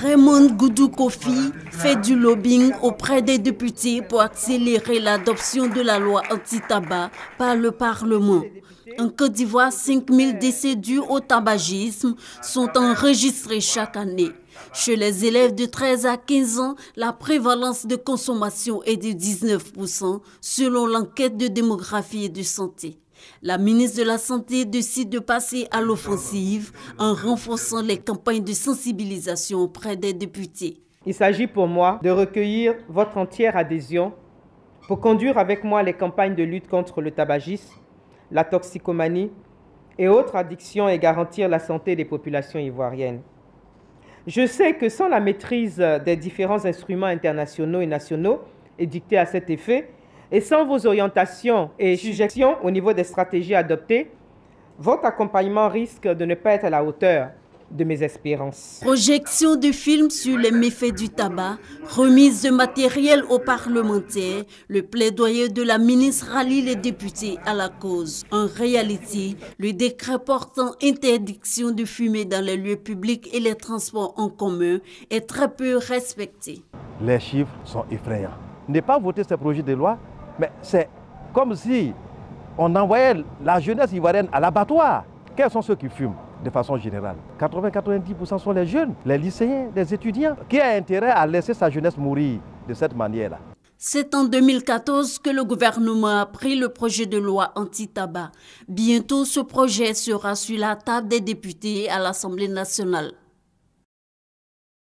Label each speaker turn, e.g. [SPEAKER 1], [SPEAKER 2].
[SPEAKER 1] Raymond Goudou Kofi fait du lobbying auprès des députés pour accélérer l'adoption de la loi anti-tabac par le Parlement. En Côte d'Ivoire, 5000 décès dus au tabagisme sont enregistrés chaque année. Chez les élèves de 13 à 15 ans, la prévalence de consommation est de 19% selon l'enquête de démographie et de santé. La ministre de la Santé décide de passer à l'offensive en renforçant les campagnes de sensibilisation auprès des députés.
[SPEAKER 2] Il s'agit pour moi de recueillir votre entière adhésion pour conduire avec moi les campagnes de lutte contre le tabagisme, la toxicomanie et autres addictions et garantir la santé des populations ivoiriennes. Je sais que sans la maîtrise des différents instruments internationaux et nationaux édictés à cet effet, et sans vos orientations et suggestions au niveau des stratégies adoptées, votre accompagnement risque de ne pas être à la hauteur de mes espérances.
[SPEAKER 1] Projection de films sur les méfaits du tabac, remise de matériel aux parlementaires, le plaidoyer de la ministre rallie les députés à la cause. En réalité, le décret portant interdiction de fumer dans les lieux publics et les transports en commun est très peu respecté.
[SPEAKER 3] Les chiffres sont effrayants. Ne pas voter ce projet de loi, mais c'est comme si on envoyait la jeunesse ivoirienne à l'abattoir. Quels sont ceux qui fument de façon générale? 80-90% sont les jeunes, les lycéens, les étudiants. Qui a intérêt à laisser sa jeunesse mourir de cette manière-là?
[SPEAKER 1] C'est en 2014 que le gouvernement a pris le projet de loi anti-tabac. Bientôt, ce projet sera sur la table des députés à l'Assemblée nationale.